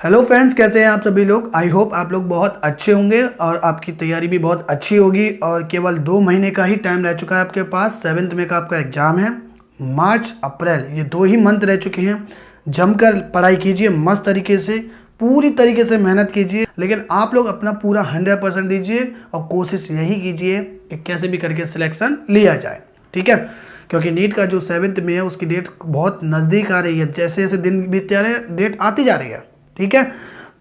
Hello friends, कैसे हैं आप सभी लोग। आई होप आप लोग बहुत अच्छे होंगे और आपकी तैयारी भी बहुत अच्छी होगी। और केवल 2 महीने का ही टाइम रह चुका है आपके पास। 7th में का आपका एग्जाम है। मार्च अप्रैल ये 2 ही मंथ रह चुके हैं। जमकर पढ़ाई कीजिए, मस्त तरीके से, पूरी तरीके से मेहनत कीजिए। लेकिन आप लोग अपना पूरा 100% दीजिए और कोशिश यही कीजिए कि कैसे भी करके सिलेक्शन लिया जाए, ठीक है। क्योंकि नीट का जो 7th में है उसकी डेट बहुत नज़दीक आ रही है। जैसे जैसे दिन बीतते जा रहे हैं डेट आती जा रही है, ठीक है।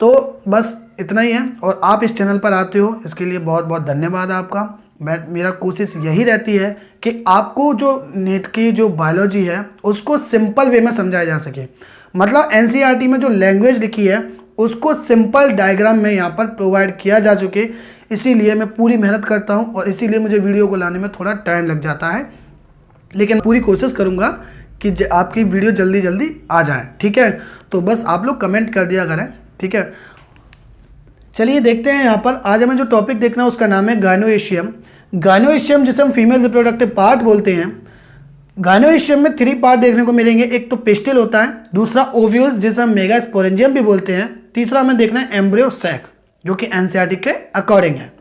तो बस इतना ही है। और आप इस चैनल पर आते हो, इसके लिए बहुत बहुत धन्यवाद आपका। मेरा कोशिश यही रहती है कि आपको जो नीट की जो बायोलॉजी है उसको सिंपल वे में समझाया जा सके। मतलब एनसीईआरटी में जो लैंग्वेज लिखी है उसको सिंपल डायग्राम में यहाँ पर प्रोवाइड किया जा चुके। इसीलिए मैं पूरी मेहनत करता हूँ और इसीलिए मुझे वीडियो को लाने में थोड़ा टाइम लग जाता है। लेकिन पूरी कोशिश करूँगा कि आपकी वीडियो जल्दी जल्दी आ जाए, ठीक है। तो बस आप लोग कमेंट कर दिया करें, ठीक है। चलिए देखते हैं यहाँ पर। आज हमें जो टॉपिक देखना है उसका नाम है गायनोइशियम। गायनोइशियम जिसे हम फीमेल रिप्रोडक्टिव पार्ट बोलते हैं। गायनोइशियम में 3 पार्ट देखने को मिलेंगे। एक तो पिस्टिल होता है, दूसरा ओव्यूल्स जिसे हम मेगास्पोरेंजियम भी बोलते हैं, तीसरा हमें देखना है एम्ब्रियो सैक, जो कि एनसीईआरटी के अकॉर्डिंग है।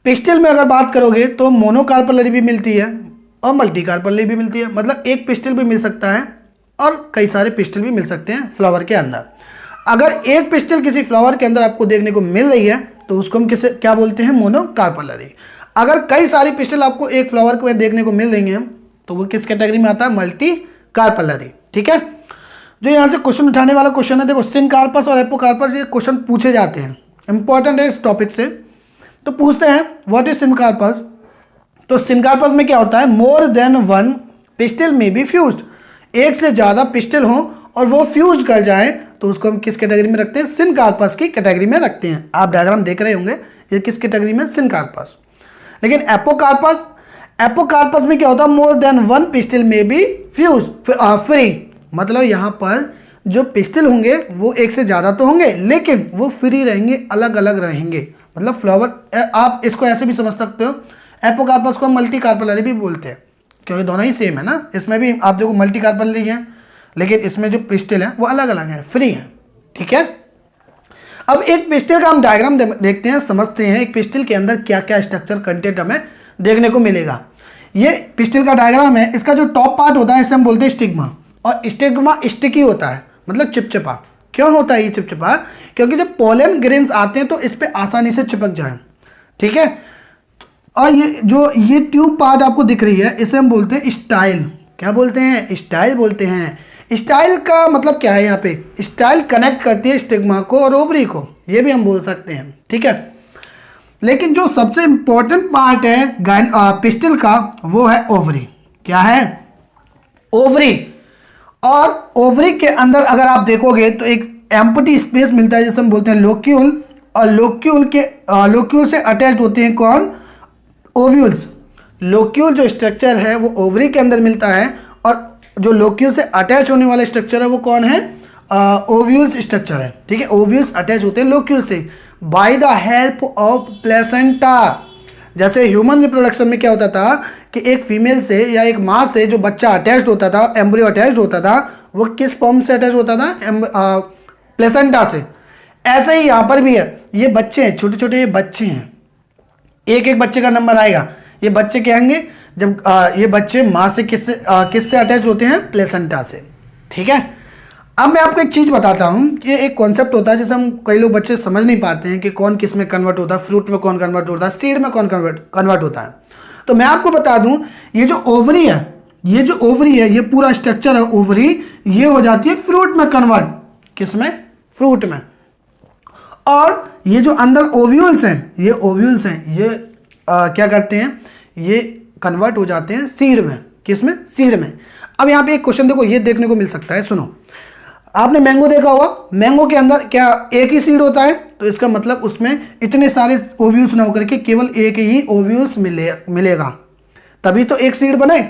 पिस्टिल में अगर बात करोगे तो मोनोकार्पेलरी भी मिलती है और मल्टीकार्पेलरी भी मिलती है। मतलब एक पिस्टिल भी मिल सकता है और कई सारे पिस्टिल भी मिल सकते हैं फ्लावर के अंदर। अगर एक पिस्टिल किसी फ्लावर के अंदर आपको देखने को मिल रही है तो उसको हम किसे क्या बोलते हैं, मोनोकार्पेलरी। अगर कई सारी पिस्टिल आपको एक फ्लावर को देखने को मिल रही हैं तो वो किस कैटेगरी में आता है, मल्टीकार्पेलरी, ठीक है। जो यहाँ से क्वेश्चन उठाने वाला क्वेश्चन है, देखो सिनकार्पस और एपोकार्पस ये क्वेश्चन पूछे जाते हैं, इंपॉर्टेंट है इस टॉपिक से। तो पूछते हैं व्हाट इज सिनकार्पस। तो सिनकार्पस में क्या होता है, मोर देन वन पिस्टिल में बी फ्यूज्ड। एक से ज्यादा पिस्टिल हो और वो फ्यूज कर जाए तो उसको हम किस कैटेगरी में रखते हैं, सिनकार्पस की कैटेगरी में रखते हैं। आप डायग्राम देख रहे होंगे, ये किस कैटेगरी में, सिनकार्पस। लेकिन एपोकार्पस, एपोकार्पस में क्या होता है, मोर देन वन पिस्टिल में बी फ्यूज फ्री। मतलब यहाँ पर जो पिस्टिल होंगे वो एक से ज्यादा तो होंगे लेकिन वो फ्री रहेंगे, अलग अलग रहेंगे। मतलब फ्लावर, आप इसको ऐसे भी समझ सकते हो, एपोकार्पस को मल्टीकार्पेलरी भी बोलते हैं क्योंकि दोनों ही सेम है ना। इसमें भी आप देखो मल्टीकार्पेलरी है लेकिन इसमें जो पिस्टिल है वो अलग अलग है, फ्री है, ठीक है। अब एक पिस्टिल का हम डायग्राम देखते हैं, समझते हैं एक पिस्टिल के अंदर क्या क्या स्ट्रक्चर कंटेंट हमें देखने को मिलेगा। ये पिस्टिल का डायग्राम है। इसका जो टॉप पार्ट होता है इसे हम बोलते हैं स्टिग्मा। और स्टिग्मा स्टिकी होता है, मतलब चिपचिपा। क्यों होता है ये चिपचिपा, क्योंकि जब पोलन ग्रेन्स आते हैं तो इस पर आसानी से चिपक जाए, ठीक है। और ये ट्यूब पार्ट आपको दिख रही है इसे हम बोलते हैं स्टाइल। क्या बोलते हैं, स्टाइल बोलते हैं। स्टाइल का मतलब क्या है, यहाँ पे स्टाइल कनेक्ट करती है स्टिग्मा को और ओवरी को, ये भी हम बोल सकते हैं, ठीक है। लेकिन जो सबसे इंपॉर्टेंट पार्ट है पिस्टिल का वो है ओवरी। क्या है, ओवरी। और ओवरी के अंदर अगर आप देखोगे तो एक एम्प्टी स्पेस मिलता है जिसे हम बोलते हैं लोक्यूल। और लोक्यूल से अटैच होते हैं कौन, ओव्यूल्स। लोक्यूल जो स्ट्रक्चर है वो ओवरी के अंदर मिलता है और जो लोक्यूल से अटैच होने वाला स्ट्रक्चर है वो कौन है, ओव्यूल्स स्ट्रक्चर है, ठीक है। ओव्यूल्स अटैच होते हैं लोक्यूल से by the help of placenta. जैसे ह्यूमन रिप्रोडक्शन में क्या होता था कि एक फीमेल से या एक माँ से जो बच्चा अटैच्ड होता था, एम्ब्रियो अटैच्ड होता था, वो किस फॉर्म से अटैच होता था, प्लेसेंटा से। ऐसे ही यहाँ पर भी है, ये बच्चे हैं, छोटे छोटे ये बच्चे हैं, एक एक बच्चे का नंबर आएगा। ये बच्चे क्या होंगे, जब ये बच्चे माँ से किससे अटैच होते हैं, प्लेसेंटा से, ठीक है। अब मैं आपको एक चीज बताता हूँ कि एक कॉन्सेप्ट होता है जिसे हम कई लोग बच्चे समझ नहीं पाते हैं कि कौन किस में कन्वर्ट होता है, फ्रूट में कौन कन्वर्ट होता है, सीड में कौन कन्वर्ट होता है। तो मैं आपको बता दूं, ये जो ओवरी है, ये पूरा स्ट्रक्चर है ओवरी, ये हो जाती है फ्रूट में कन्वर्ट। किस में, फ्रूट में। और ये जो अंदर ओव्यूल्स हैं, ये क्या करते हैं, ये कन्वर्ट हो जाते हैं सीड में। किस में, सीड में। अब यहाँ पे एक क्वेश्चन देखो, ये देखने को मिल सकता है, सुनो। आपने मैंगो देखा होगा, मैंगो के अंदर क्या एक ही सीड होता है, तो इसका मतलब उसमें इतने सारे ओव्यूल्स ना होकर के केवल एक ही ओव्यूल्स मिलेगा, तभी तो एक सीड बने,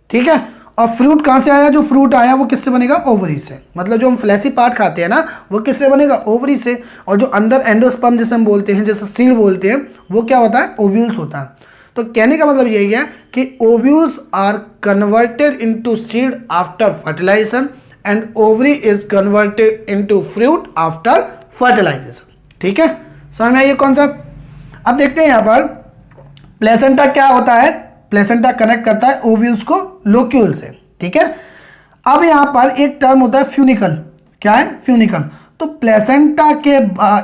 ठीक है। और फ्रूट कहाँ से आया, जो फ्रूट आया वो किससे बनेगा, ओवरी से। मतलब जो हम फ्लैशी पार्ट खाते हैं ना वो किससे बनेगा, ओवरी से। और जो अंदर एंडोस्पर्म जिसे हम बोलते हैं, जैसे सीड बोलते हैं, वो क्या होता है, ओव्यूल्स होता है। तो कहने का मतलब यही है कि ovules are converted into seed after fertilization and ovary is converted into fruit after fertilization. ठीक है, समझ में आइए कॉन्सेप्ट। अब देखते हैं यहाँ पर प्लेसेंटा क्या होता है। प्लेसेंटा कनेक्ट करता है ओव्यूल्स को लोक्यूल से। ठीक है, अब यहाँ पर एक टर्म होता है फ्यूनिकल। क्या है? फ्यूनिकल। तो प्लेसेंटा के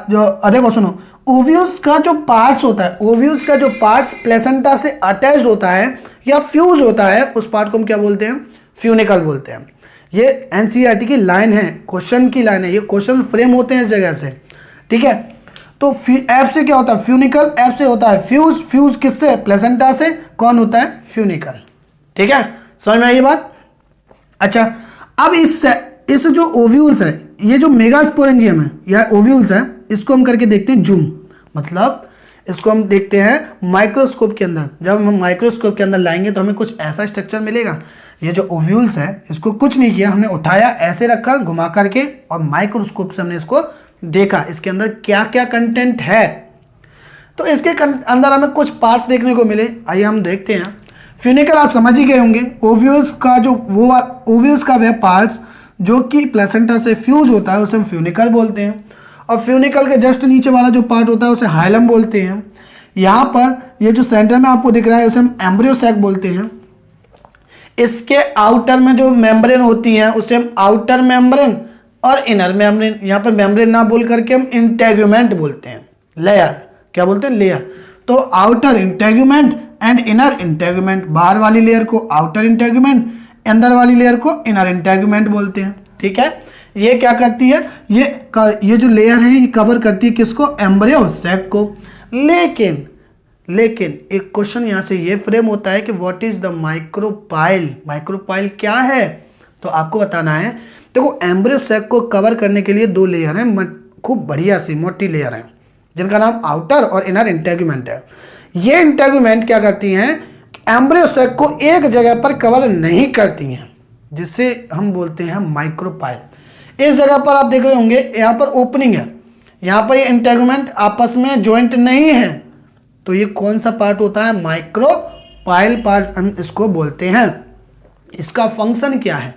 जो देखो सुनो, ओव्यूल्स का जो पार्ट्स होता है, ओव्यूल्स का जो पार्ट्स प्लेसेंटा से अटैच्ड होता है या फ्यूज होता है, उस पार्ट को हम क्या बोलते हैं? फ्यूनिकल बोलते हैं। ये एनसीईआरटी की लाइन है, क्वेश्चन की लाइन है, ये क्वेश्चन फ्रेम होते हैं इस जगह से। ठीक है, तो एफ से क्या होता है? फ्यूनिकल। एफ से होता है फ्यूज। फ्यूज किससे? प्लेसेंटा से। कौन होता है? फ्यूनिकल। ठीक है, समझ में आई ये बात? अच्छा, अब इस जो ओव्यूल्स है, ये जो मेगास्पोरेंजियम है या ओव्यूल्स है, इसको हम करके देखते हैं जूम। मतलब इसको हम देखते हैं माइक्रोस्कोप के अंदर। जब हम माइक्रोस्कोप के अंदर लाएंगे तो हमें कुछ ऐसा स्ट्रक्चर मिलेगा। ये जो ओव्यूल्स है, इसको कुछ नहीं किया, हमने उठाया, ऐसे रखा घुमा करके, और माइक्रोस्कोप से हमने इसको देखा इसके अंदर क्या क्या कंटेंट है। तो इसके अंदर हमें कुछ पार्ट्स देखने को मिले। आइए हम देखते हैं। फ्यूनिकल आप समझ ही गए होंगे, ओव्यूल्स का जो वो ओव्यूल्स का वह पार्ट्स जो कि प्लेसेंटा से फ्यूज होता है उसे हम फ्यूनिकल बोलते हैं, और फ्यूनिकल के जस्ट नीचे वाला जो पार्ट होता है उसे हाइलम बोलते हैं। यहाँ पर ये जो सेंटर में आपको दिख रहा है उसे हम एम्ब्रियो सैक बोलते हैं। इसके आउटर में जो मेम्ब्रेन होती है उसे हम आउटर मेम्ब्रेन और इनर मेम्ब्रेन, यहाँ पर मेम्ब्रेन ना बोल करके हम इंटेग्यूमेंट बोलते हैं। लेयर क्या बोलते हैं? लेयर। तो outer integument and inner integument, बाहर वाली लेयर को आउटर इंटेग्यूमेंट, अंदर वाली लेयर को इनर इंटेग्यूमेंट बोलते हैं। ठीक है, ये क्या करती है? ये जो लेयर है ये कवर करती है किसको? एम्ब्रियो सैक को। लेकिन एक क्वेश्चन यहां से ये फ्रेम होता है कि what is the micropyle. Micropyle क्या है? तो आपको बताना है। देखो, एम्ब्रियो सैक को कवर करने के लिए दो लेयर हैं, खूब बढ़िया सी मोटी लेयर है, जिनका नाम आउटर और इनर इंटेग्यूमेंट है। ये इंटेग्यूमेंट क्या करती हैं? एम्ब्रियो सैक को एक जगह पर कवर नहीं करती हैं, जिसे हम बोलते हैं माइक्रोपाइल। इस जगह पर आप देख रहे होंगे, यहाँ पर ओपनिंग है, यहाँ पर ये इंटेग्यूमेंट आपस में ज्वाइंट नहीं है, तो ये कौन सा पार्ट होता है? माइक्रोपाइल पार्ट हम इसको बोलते हैं। इसका फंक्शन क्या है?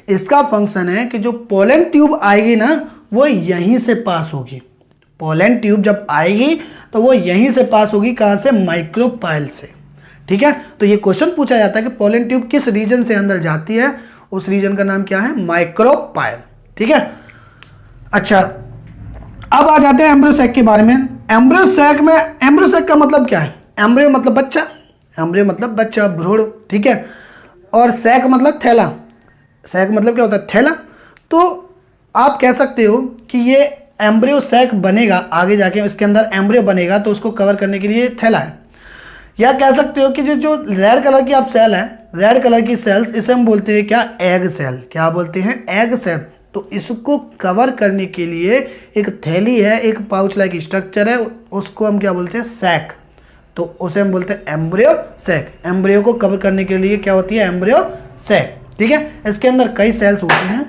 इसका फंक्शन है कि जो पोलन ट्यूब आएगी ना, वो यहीं से पास होगी। पोलन ट्यूब जब आएगी तो वो यहीं से पास होगी। कहां से? माइक्रोपाइल से। ठीक है, तो ये क्वेश्चन पूछा जाता है कि पोलन ट्यूब किस रीजन से अंदर जाती है, उस रीजन का नाम क्या है? माइक्रोपाइल। ठीक है, अच्छा, अब आ जाते हैं एम्ब्रियो सैक के बारे में। एम्ब्रियो सैक में, एम्ब्रियो सैक का मतलब क्या है? एम्ब्रियो मतलब बच्चा, एम्ब्रियो मतलब बच्चा, भ्रूण। ठीक है, और सैक मतलब थैला। सैक मतलब क्या होता है? थैला। तो आप कह सकते हो कि ये एम्ब्रियो सैक बनेगा आगे जाके, इसके अंदर एम्ब्रियो बनेगा तो उसको कवर करने के लिए थैला है। या कह सकते हो कि जो रेड कलर की आप सेल है, रेड कलर की सेल्स, इसे हम बोलते हैं क्या? Egg cell. क्या बोलते हैं? Egg cell. तो इसको कवर करने के लिए एक थैली है, एक पाउच लाइक स्ट्रक्चर है, उसको हम क्या बोलते हैं? सैक। तो उसे हम बोलते हैं एम्ब्रियो सैक। एम्ब्रियो को कवर करने के लिए क्या होती है? Embryo sac. ठीक है, इसके अंदर कई सेल्स होती हैं,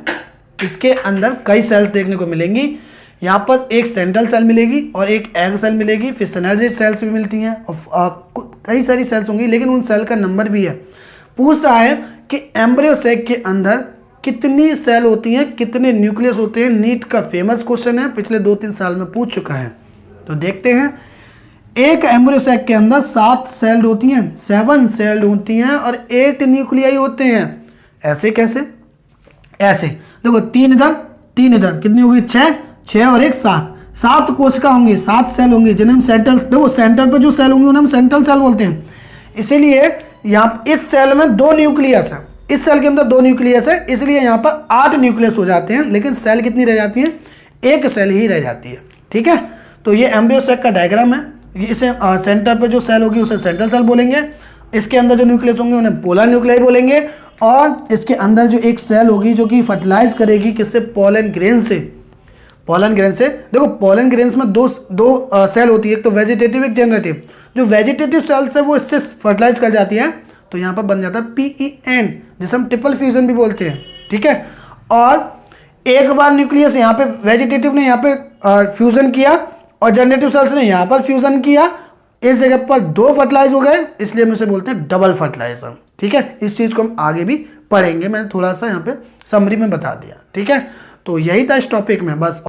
इसके अंदर कई सेल्स देखने को मिलेंगी। यहाँ पर एक सेंट्रल सेल मिलेगी और एक एग सेल मिलेगी, फिर सिनर्जिक सेल्स भी मिलती हैं, और कई सारी सेल्स होंगी, लेकिन उन सेल का नंबर भी है। पूछता है कि एम्ब्रियो सैक के अंदर कितनी सेल होती हैं, कितने न्यूक्लियस होते हैं। नीट का फेमस क्वेश्चन है, पिछले 2-3 साल में पूछ चुका है। तो देखते हैं, एक एम्ब्रियो सैक के अंदर 7 सेल होती हैं, 7 सेल होती हैं और 8 न्यूक्लियाई होते हैं। ऐसे कैसे? ऐसे देखो, 3 इधर 3 इधर, कितनी होगी? 6 और 1 7 कोशिका होंगी, 7 सेल होंगी, जिन्हें हम सेंट्रल, देखो सेंटर पे जो सेल होंगी उन्हें हम सेंट्रल सेल बोलते हैं। इसीलिए यहाँ इस सेल में 2 न्यूक्लियस है, इस सेल के अंदर 2 न्यूक्लियस है, इसलिए यहाँ पर 8 न्यूक्लियस हो जाते हैं, लेकिन सेल कितनी रह जाती है? 1 सेल ही रह जाती है। ठीक है, तो ये एम्ब्रियो सैक का डायग्राम है। इसे सेंटर पे जो सेल होगी उसे सेंट्रल सेल बोलेंगे, इसके अंदर जो न्यूक्लियस होंगे उन्हें पोलर न्यूक्लियाई बोलेंगे, और इसके अंदर जो एक सेल होगी जो कि फर्टिलाइज करेगी किससे? पोलन ग्रेन से। पोलन ग्रेन से, देखो पोलन ग्रेन्स में दो सेल होती है, एक तो वेजिटेटिव, एक जनरेटिव। जो वेजिटेटिव सेल्स है वो इससे फर्टिलाइज कर जाती है, तो यहाँ पर बन जाता है PEN, जिसे हम ट्रिपल फ्यूजन भी बोलते हैं। ठीक है, और एक बार न्यूक्लियस यहाँ पे वेजिटेटिव ने यहाँ पे फ्यूजन किया और जनरेटिव सेल्स ने यहाँ पर फ्यूजन किया, इस जगह पर 2 फर्टिलाइज हो गए, इसलिए हम इसे बोलते हैं डबल फर्टिलाइजेशन। ठीक है, इस चीज को हम आगे भी पढ़ेंगे, मैंने थोड़ा सा यहाँ पे समरी में बता दिया। ठीक है, तो यही था इस टॉपिक में बस।